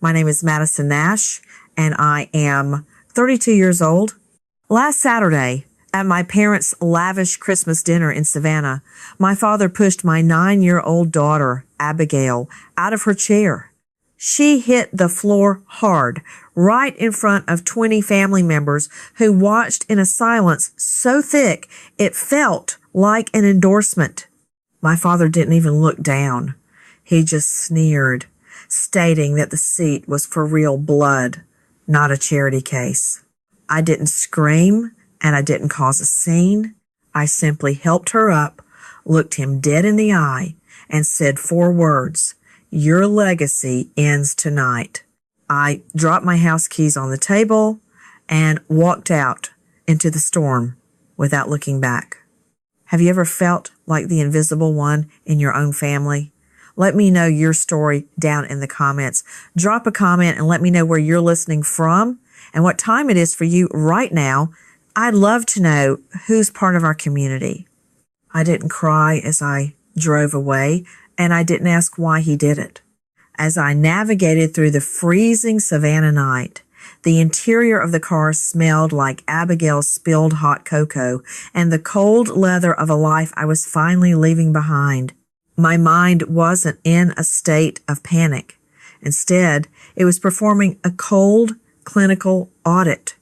My name is Madison Nash, and I am 32 years old. Last Saturday, at my parents' lavish Christmas dinner in Savannah, my father pushed my 9-year-old daughter, Abigail, out of her chair. She hit the floor hard, right in front of 20 family members who watched in a silence so thick it felt like an endorsement. My father didn't even look down. He just sneered, stating that the seat was for real blood, not a charity case. I didn't scream, and I didn't cause a scene. I simply helped her up, looked him dead in the eye, and said 4 words: "Your legacy ends tonight." I dropped my house keys on the table and walked out into the storm without looking back. Have you ever felt like the invisible one in your own family? Let me know your story down in the comments. Drop a comment and let me know where you're listening from and what time it is for you right now. I'd love to know who's part of our community. I didn't cry as I drove away, and I didn't ask why he did it. As I navigated through the freezing Savannah night, the interior of the car smelled like Abigail's spilled hot cocoa and the cold leather of a life I was finally leaving behind. My mind wasn't in a state of panic. Instead, it was performing a cold, clinical audit.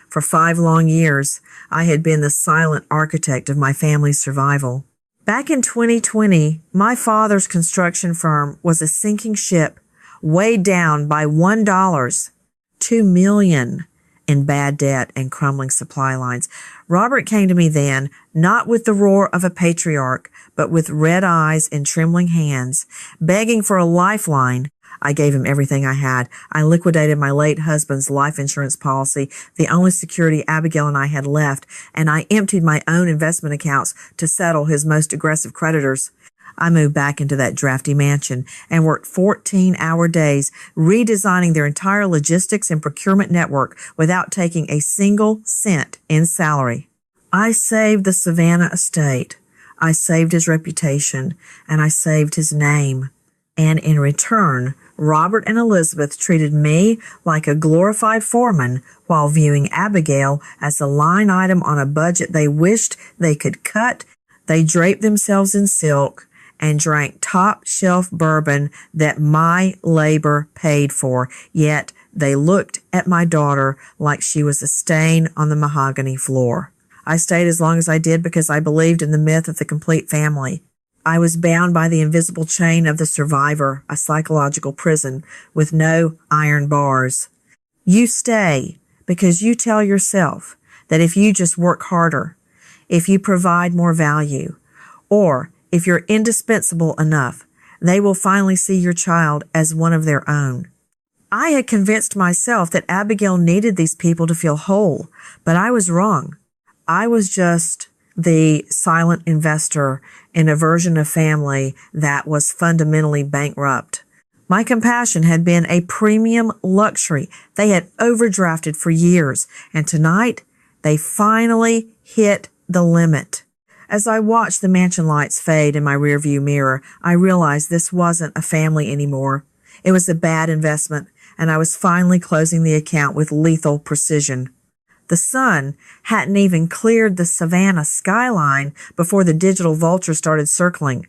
For 5 long years, I had been the silent architect of my family's survival. Back in 2020, my father's construction firm was a sinking ship, weighed down by $1, $2 million in bad debt and crumbling supply lines. Robert came to me then, not with the roar of a patriarch, but with red eyes and trembling hands, begging for a lifeline. I gave him everything I had. I liquidated my late husband's life insurance policy, the only security Abigail and I had left, and I emptied my own investment accounts to settle his most aggressive creditors. I moved back into that drafty mansion and worked 14-hour days redesigning their entire logistics and procurement network without taking a single cent in salary. I saved the Savannah estate. I saved his reputation, and I saved his name. And in return, Robert and Elizabeth treated me like a glorified foreman while viewing Abigail as a line item on a budget they wished they could cut. They draped themselves in silk and drank top-shelf bourbon that my labor paid for, yet they looked at my daughter like she was a stain on the mahogany floor. I stayed as long as I did because I believed in the myth of the complete family. I was bound by the invisible chain of the survivor, a psychological prison with no iron bars. You stay because you tell yourself that if you just work harder, if you provide more value, or if you're indispensable enough, they will finally see your child as one of their own. I had convinced myself that Abigail needed these people to feel whole, but I was wrong. I was just the silent investor in a version of family that was fundamentally bankrupt. My compassion had been a premium luxury. They had overdrafted for years, and tonight they finally hit the limit. As I watched the mansion lights fade in my rearview mirror, I realized this wasn't a family anymore. It was a bad investment, and I was finally closing the account with lethal precision. The sun hadn't even cleared the Savannah skyline before the digital vultures started circling.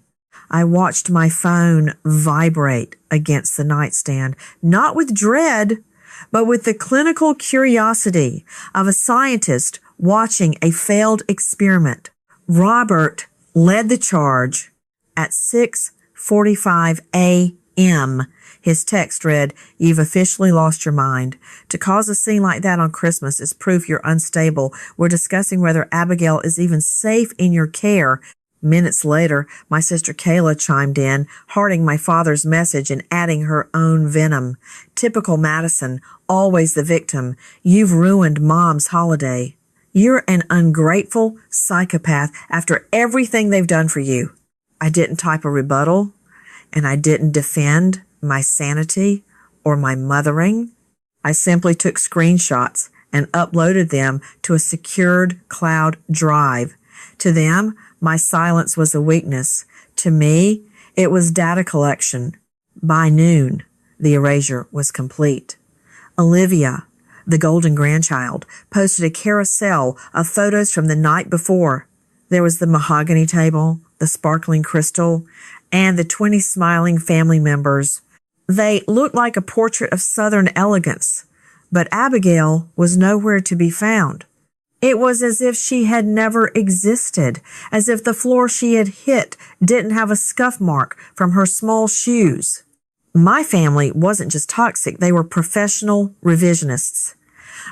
I watched my phone vibrate against the nightstand, not with dread, but with the clinical curiosity of a scientist watching a failed experiment. Robert led the charge at 6:45 a.m. His text read, "You've officially lost your mind. To cause a scene like that on Christmas is proof you're unstable. We're discussing whether Abigail is even safe in your care." Minutes later, my sister Kayla chimed in, hearting my father's message and adding her own venom. "Typical Madison, always the victim. You've ruined Mom's holiday. You're an ungrateful psychopath after everything they've done for you." I didn't type a rebuttal, and I didn't defend my sanity or my mothering. I simply took screenshots and uploaded them to a secured cloud drive. To them, my silence was a weakness. To me, it was data collection. By noon, the erasure was complete. Olivia, the golden grandchild, posted a carousel of photos from the night before. There was the mahogany table, the sparkling crystal, and the 20 smiling family members. They looked like a portrait of Southern elegance, but Abigail was nowhere to be found. It was as if she had never existed, as if the floor she had hit didn't have a scuff mark from her small shoes. My family wasn't just toxic, they were professional revisionists.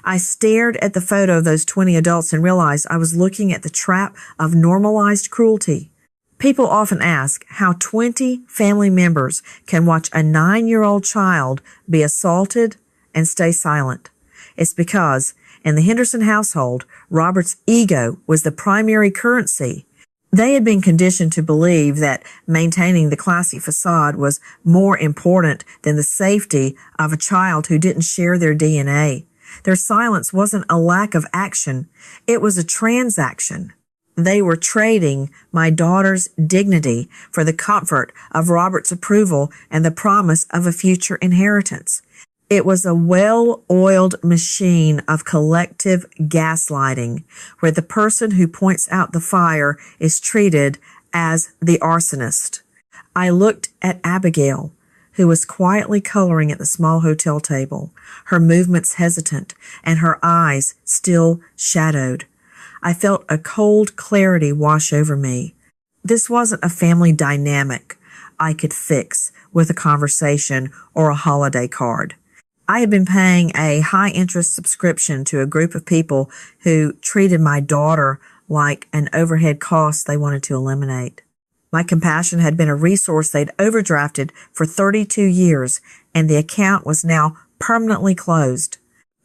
I stared at the photo of those 20 adults and realized I was looking at the trap of normalized cruelty. People often ask how 20 family members can watch a 9-year-old child be assaulted and stay silent. It's because in the Henderson household, Robert's ego was the primary currency. They had been conditioned to believe that maintaining the classy facade was more important than the safety of a child who didn't share their DNA. Their silence wasn't a lack of action, it was a transaction. They were trading my daughter's dignity for the comfort of Robert's approval and the promise of a future inheritance. It was a well-oiled machine of collective gaslighting, where the person who points out the fire is treated as the arsonist. I looked at Abigail, who was quietly coloring at the small hotel table, her movements hesitant and her eyes still shadowed. I felt a cold clarity wash over me. This wasn't a family dynamic I could fix with a conversation or a holiday card. I had been paying a high-interest subscription to a group of people who treated my daughter like an overhead cost they wanted to eliminate. My compassion had been a resource they'd overdrafted for 32 years, and the account was now permanently closed.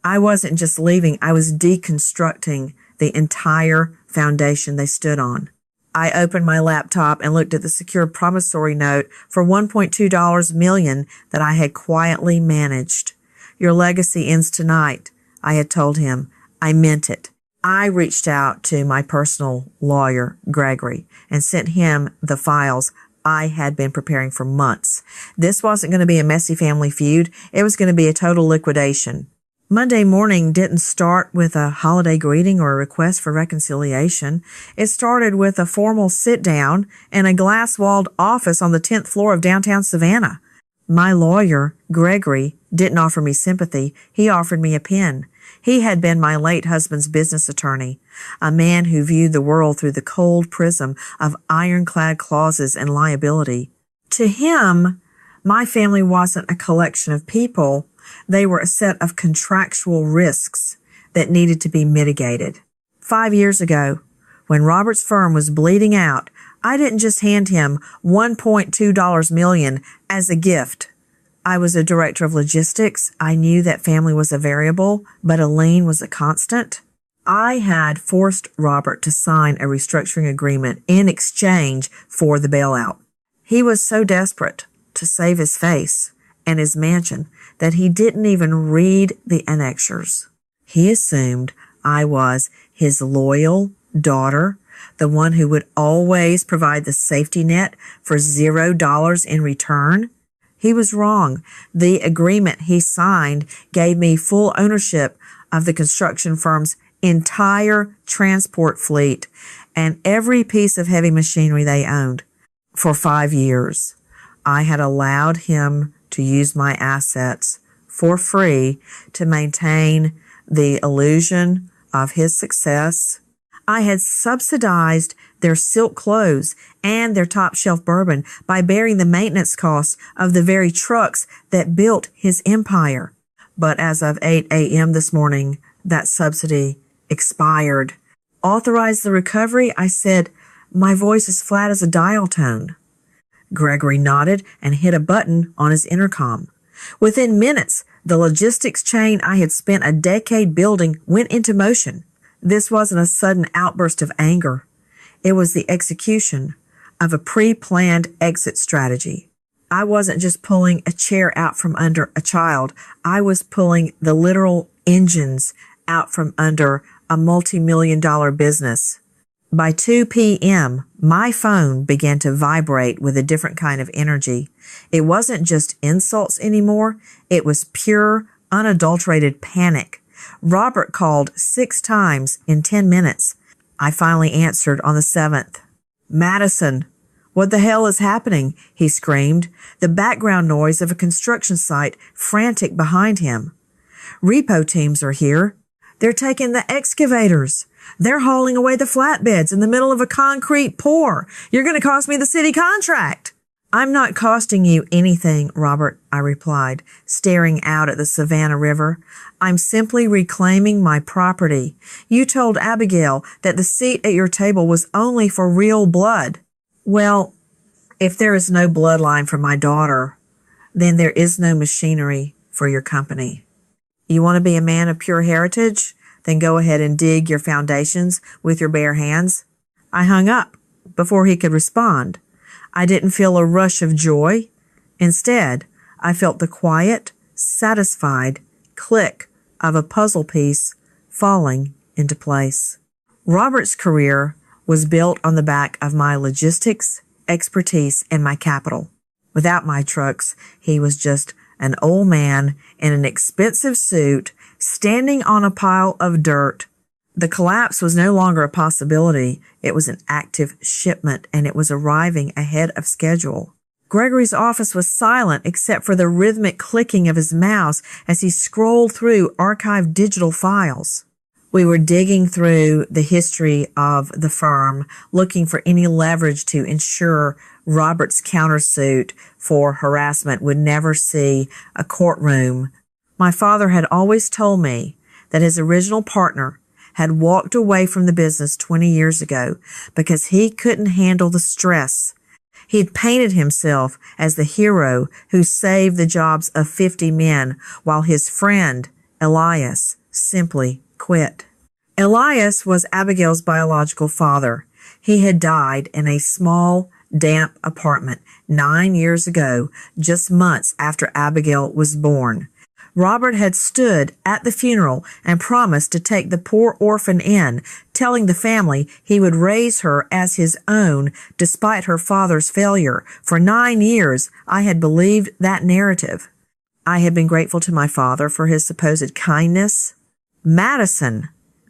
I wasn't just leaving, I was deconstructing the entire foundation they stood on. I opened my laptop and looked at the secured promissory note for $1.2 million that I had quietly managed. Your legacy ends tonight, I had told him. I meant it. I reached out to my personal lawyer, Gregory, and sent him the files I had been preparing for months. This wasn't going to be a messy family feud. It was going to be a total liquidation. Monday morning didn't start with a holiday greeting or a request for reconciliation. It started with a formal sit-down in a glass-walled office on the 10th floor of downtown Savannah. My lawyer, Gregory, didn't offer me sympathy. He offered me a pen. He had been my late husband's business attorney, a man who viewed the world through the cold prism of ironclad clauses and liability. To him, my family wasn't a collection of people. They were a set of contractual risks that needed to be mitigated. 5 years ago, when Robert's firm was bleeding out, I didn't just hand him $1.2 million as a gift. I was a director of logistics. I knew that family was a variable, but a lien was a constant. I had forced Robert to sign a restructuring agreement in exchange for the bailout. He was so desperate to save his face and his mansion that he didn't even read the annexures. He assumed I was his loyal daughter, the one who would always provide the safety net for $0 in return. He was wrong. The agreement he signed gave me full ownership of the construction firm's entire transport fleet and every piece of heavy machinery they owned. For 5 years, I had allowed him to use my assets for free to maintain the illusion of his success. I had subsidized their silk clothes and their top shelf bourbon by bearing the maintenance costs of the very trucks that built his empire. But as of 8 a.m. this morning, that subsidy expired. Authorize the recovery? I said, my voice is flat as a dial tone. Gregory nodded and hit a button on his intercom. Within minutes, the logistics chain I had spent a decade building went into motion. This wasn't a sudden outburst of anger. It was the execution of a pre-planned exit strategy. I wasn't just pulling a chair out from under a child. I was pulling the literal engines out from under a multi-million-dollar business. By 2 p.m., my phone began to vibrate with a different kind of energy. It wasn't just insults anymore. It was pure, unadulterated panic. Robert called 6 times in 10 minutes. I finally answered on the 7th. "Madison, what the hell is happening?" he screamed, the background noise of a construction site frantic behind him. "Repo teams are here. They're taking the excavators. They're hauling away the flatbeds in the middle of a concrete pour. You're going to cost me the city contract." "I'm not costing you anything, Robert," I replied, staring out at the Savannah River. "I'm simply reclaiming my property. You told Abigail that the seat at your table was only for real blood." "Well, if there is no bloodline for my daughter, then there is no machinery for your company. You want to be a man of pure heritage? Then go ahead and dig your foundations with your bare hands." I hung up before he could respond. I didn't feel a rush of joy. Instead, I felt the quiet, satisfied click of a puzzle piece falling into place. Robert's career was built on the back of my logistics, expertise, and my capital. Without my trucks, he was just an old man in an expensive suit standing on a pile of dirt. The collapse was no longer a possibility. It was an active shipment, and it was arriving ahead of schedule. Gregory's office was silent except for the rhythmic clicking of his mouse as he scrolled through archived digital files. We were digging through the history of the firm, looking for any leverage to ensure Robert's countersuit for harassment would never see a courtroom. My father had always told me that his original partner had walked away from the business 20 years ago because he couldn't handle the stress. He'd painted himself as the hero who saved the jobs of 50 men while his friend, Elias, simply quit. Elias was Abigail's biological father. He had died in a small, damp apartment 9 years ago, just months after Abigail was born. Robert had stood at the funeral and promised to take the poor orphan in, telling the family he would raise her as his own despite her father's failure. For 9 years, I had believed that narrative. I had been grateful to my father for his supposed kindness. "Madison,"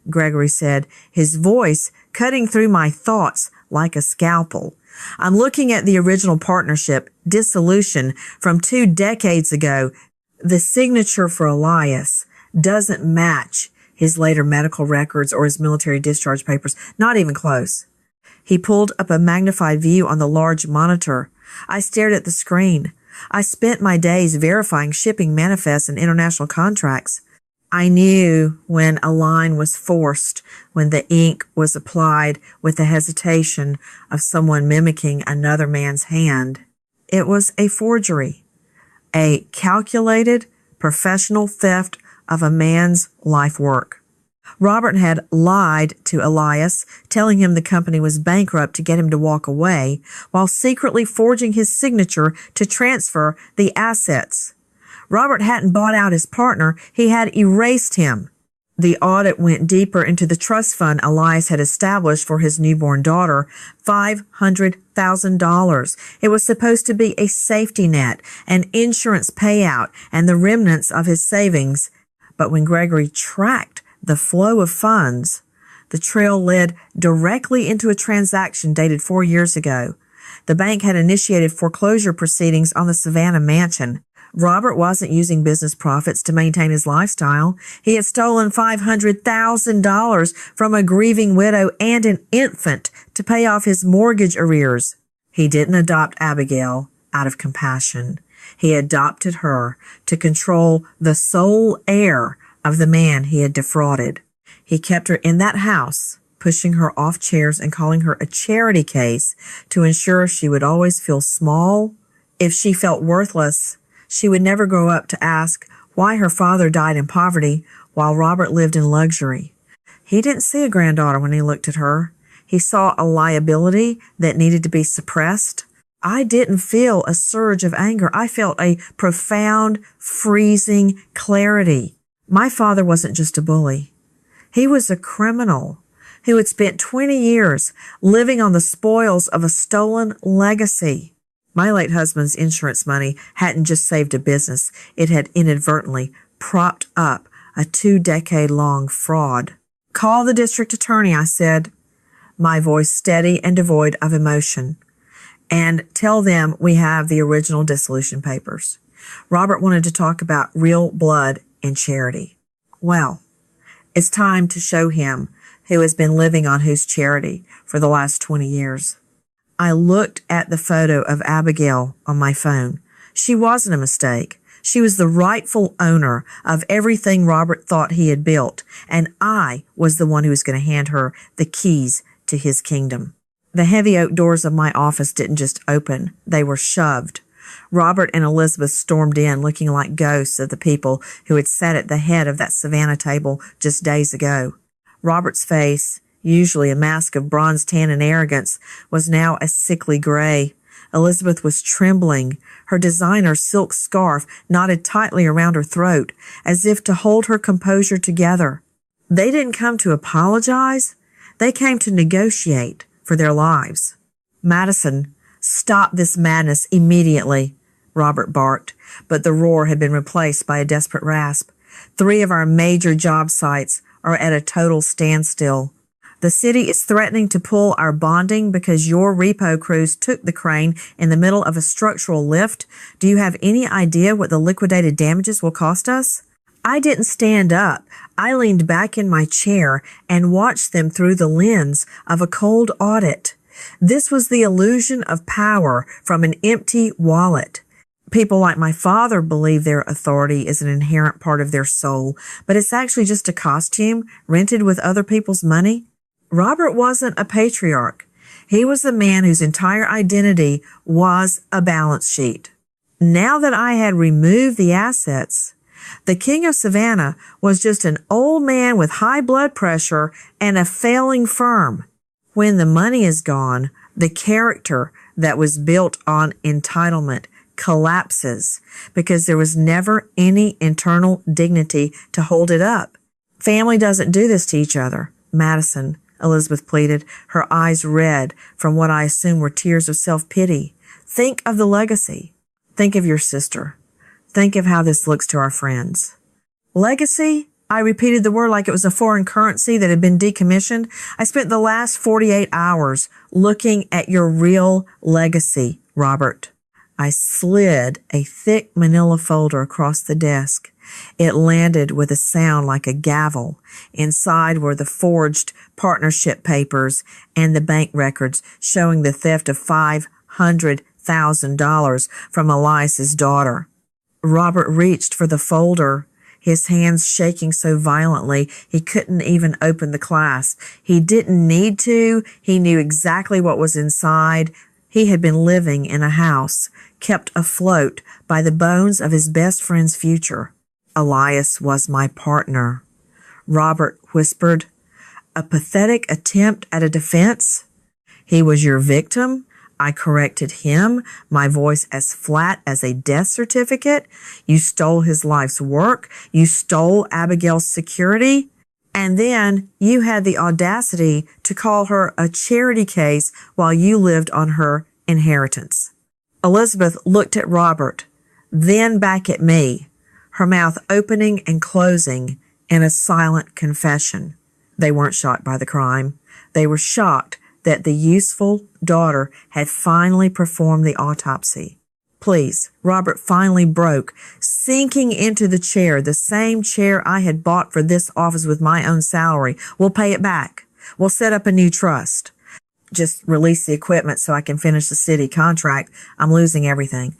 Gregory said, his voice cutting through my thoughts like a scalpel. "I'm looking at the original partnership dissolution from 2 decades ago. The signature for Elias doesn't match his later medical records or his military discharge papers, not even close." He pulled up a magnified view on the large monitor. I stared at the screen. I spent my days verifying shipping manifests and international contracts. I knew when a line was forced, when the ink was applied with the hesitation of someone mimicking another man's hand. It was a forgery. A calculated, professional theft of a man's life work. Robert had lied to Elias, telling him the company was bankrupt to get him to walk away, while secretly forging his signature to transfer the assets. Robert hadn't bought out his partner, he had erased him. The audit went deeper into the trust fund Elias had established for his newborn daughter, $500,000. It was supposed to be a safety net, an insurance payout, and the remnants of his savings. But when Gregory tracked the flow of funds, the trail led directly into a transaction dated 4 years ago. The bank had initiated foreclosure proceedings on the Savannah mansion. Robert wasn't using business profits to maintain his lifestyle. He had stolen $500,000 from a grieving widow and an infant to pay off his mortgage arrears. He didn't adopt Abigail out of compassion. He adopted her to control the sole heir of the man he had defrauded. He kept her in that house, pushing her off chairs and calling her a charity case to ensure she would always feel small. If she felt worthless, she would never grow up to ask why her father died in poverty while Robert lived in luxury. He didn't see a granddaughter when he looked at her. He saw a liability that needed to be suppressed. I didn't feel a surge of anger. I felt a profound, freezing clarity. My father wasn't just a bully. He was a criminal who had spent 20 years living on the spoils of a stolen legacy. My late husband's insurance money hadn't just saved a business, it had inadvertently propped up a 2-decade-long fraud. "Call the district attorney," I said, my voice steady and devoid of emotion, "and tell them we have the original dissolution papers." Robert wanted to talk about real blood and charity. Well, it's time to show him who has been living on whose charity for the last 20 years. I looked at the photo of Abigail on my phone. She wasn't a mistake. She was the rightful owner of everything Robert thought he had built, and I was the one who was going to hand her the keys to his kingdom. The heavy oak doors of my office didn't just open, they were shoved. Robert and Elizabeth stormed in looking like ghosts of the people who had sat at the head of that Savannah table just days ago. Robert's face, usually a mask of bronze tan and arrogance, was now a sickly gray. Elizabeth was trembling, her designer silk scarf knotted tightly around her throat, as if to hold her composure together. They didn't come to apologize. They came to negotiate for their lives. "Madison, stop this madness immediately," Robert barked, but the roar had been replaced by a desperate rasp. "3 of our major job sites are at a total standstill. The city is threatening to pull our bonding because your repo crews took the crane in the middle of a structural lift. Do you have any idea what the liquidated damages will cost us?" I didn't stand up. I leaned back in my chair and watched them through the lens of a cold audit. This was the illusion of power from an empty wallet. People like my father believe their authority is an inherent part of their soul, but it's actually just a costume rented with other people's money. Robert wasn't a patriarch. He was the man whose entire identity was a balance sheet. Now that I had removed the assets, the King of Savannah was just an old man with high blood pressure and a failing firm. When the money is gone, the character that was built on entitlement collapses because there was never any internal dignity to hold it up. Family doesn't do this to each other. "Madison," Elizabeth pleaded, her eyes red from what I assume were tears of self-pity. "Think of the legacy. Think of your sister. Think of how this looks to our friends." "Legacy?" I repeated the word like it was a foreign currency that had been decommissioned. "I spent the last 48 hours looking at your real legacy, Robert." I slid a thick manila folder across the desk. It landed with a sound like a gavel. Inside were the forged partnership papers and the bank records showing the theft of $500,000 from Elias's daughter. Robert reached for the folder, his hands shaking so violently he couldn't even open the clasp. He didn't need to. He knew exactly what was inside. He had been living in a house kept afloat by the bones of his best friend's future. "Elias was my partner," Robert whispered. "A pathetic attempt at a defense?" "He was your victim?" I corrected him, my voice as flat as a death certificate. "You stole his life's work. You stole Abigail's security. And then you had the audacity to call her a charity case while you lived on her inheritance." Elizabeth looked at Robert, then back at me, her mouth opening and closing in a silent confession. They weren't shocked by the crime. They were shocked that the useful daughter had finally performed the autopsy. "Please," Robert finally broke, sinking into the chair, the same chair I had bought for this office with my own salary. "We'll pay it back. We'll set up a new trust. Just release the equipment so I can finish the city contract. I'm losing everything."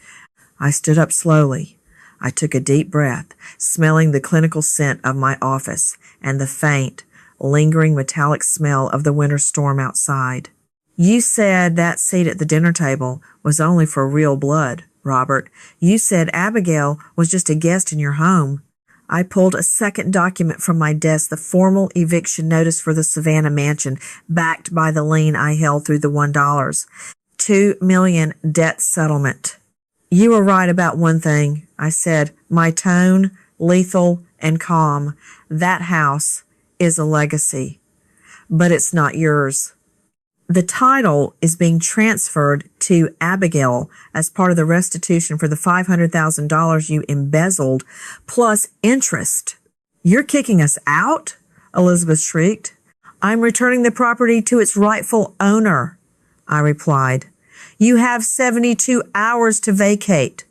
I stood up slowly. I took a deep breath, smelling the clinical scent of my office and the faint, lingering metallic smell of the winter storm outside. "You said that seat at the dinner table was only for real blood, Robert. You said Abigail was just a guest in your home." I pulled a second document from my desk, the formal eviction notice for the Savannah mansion, backed by the lien I held through the $1. $2 million debt settlement. "You were right about one thing," I said, my tone lethal and calm. "That house is a legacy." but it's not yours. The title is being transferred to Abigail as part of the restitution for the $500,000 you embezzled, plus interest. You're kicking us out? Elizabeth shrieked. I'm returning the property to its rightful owner, I replied. You have 72 hours to vacate.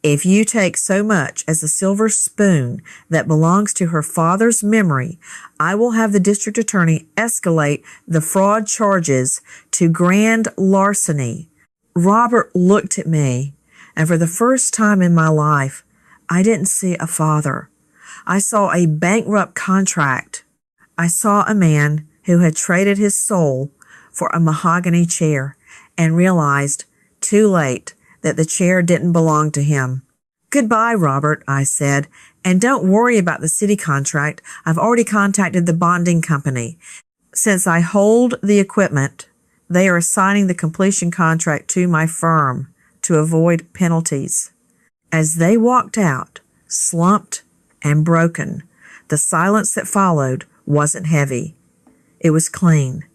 If you take so much as a silver spoon that belongs to her father's memory, I will have the district attorney escalate the fraud charges to grand larceny. Robert looked at me, and for the first time in my life, I didn't see a father. I saw a bankrupt contract. I saw a man who had traded his soul for a mahogany chair and realized, too late, that the chair didn't belong to him. Goodbye, Robert, I said, and don't worry about the city contract. I've already contacted the bonding company. Since I hold the equipment, they are assigning the completion contract to my firm to avoid penalties. As they walked out, slumped and broken, the silence that followed wasn't heavy. It was clean.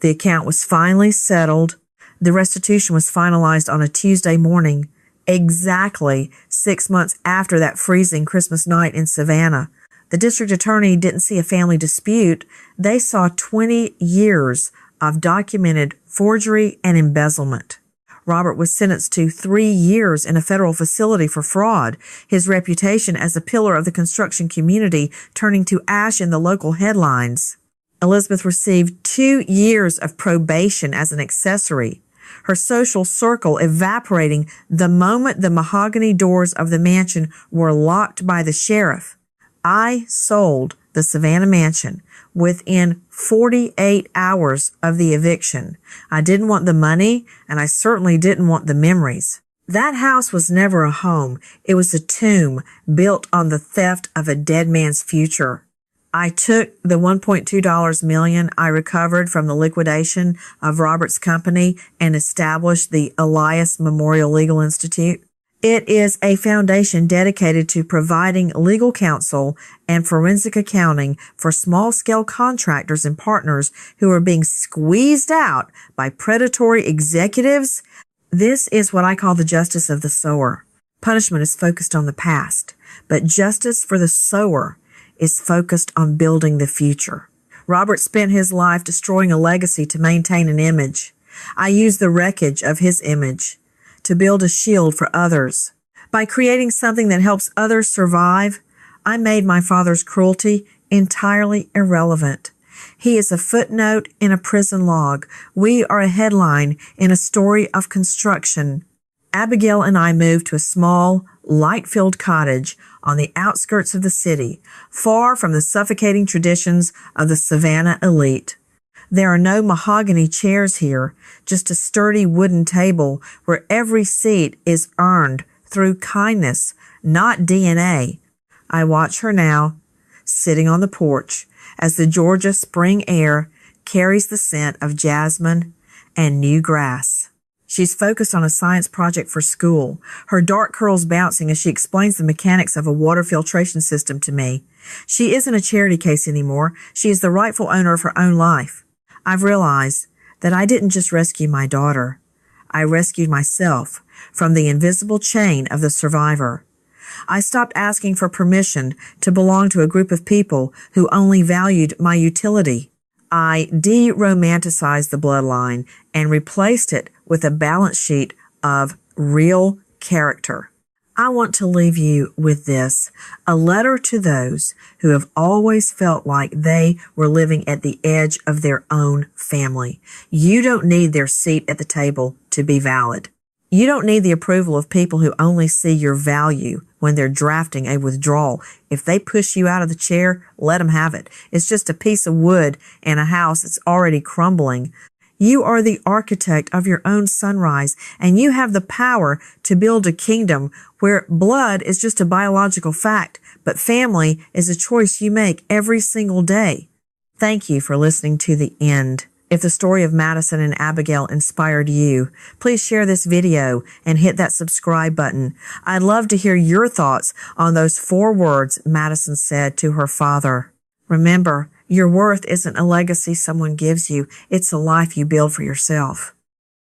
The account was finally settled. The restitution was finalized on a Tuesday morning, exactly 6 months after that freezing Christmas night in Savannah. The district attorney didn't see a family dispute. They saw 20 years of documented forgery and embezzlement. Robert was sentenced to 3 years in a federal facility for fraud, his reputation as a pillar of the construction community turning to ash in the local headlines. Elizabeth received 2 years of probation as an accessory, her social circle evaporating the moment the mahogany doors of the mansion were locked by the sheriff. I sold the Savannah mansion within 48 hours of the eviction. I didn't want the money, and I certainly didn't want the memories. That house was never a home. It was a tomb built on the theft of a dead man's future. I took the $1.2 million I recovered from the liquidation of Robert's company and established the Elias Memorial Legal Institute. It is a foundation dedicated to providing legal counsel and forensic accounting for small-scale contractors and partners who are being squeezed out by predatory executives. This is what I call the justice of the sower. Punishment is focused on the past, but justice for the sower is focused on building the future. Robert spent his life destroying a legacy to maintain an image. I used the wreckage of his image to build a shield for others. By creating something that helps others survive, I made my father's cruelty entirely irrelevant. He is a footnote in a prison log. We are a headline in a story of construction. Abigail and I moved to a small, light-filled cottage on the outskirts of the city, far from the suffocating traditions of the Savannah elite. There are no mahogany chairs here, just a sturdy wooden table where every seat is earned through kindness, not DNA. I watch her now, sitting on the porch, as the Georgia spring air carries the scent of jasmine and new grass. She's focused on a science project for school, her dark curls bouncing as she explains the mechanics of a water filtration system to me. She isn't a charity case anymore. She is the rightful owner of her own life. I've realized that I didn't just rescue my daughter. I rescued myself from the invisible chain of the survivor. I stopped asking for permission to belong to a group of people who only valued my utility. I de-romanticized the bloodline and replaced it with a balance sheet of real character. I want to leave you with this, a letter to those who have always felt like they were living at the edge of their own family. You don't need their seat at the table to be valid. You don't need the approval of people who only see your value when they're drafting a withdrawal. If they push you out of the chair, let them have it. It's just a piece of wood in a house that's already crumbling. You are the architect of your own sunrise, and you have the power to build a kingdom where blood is just a biological fact, but family is a choice you make every single day. Thank you for listening to the end. If the story of Madison and Abigail inspired you, please share this video and hit that subscribe button. I'd love to hear your thoughts on those 4 words Madison said to her father. Remember, Your worth isn't a legacy someone gives you. It's a life you build for yourself.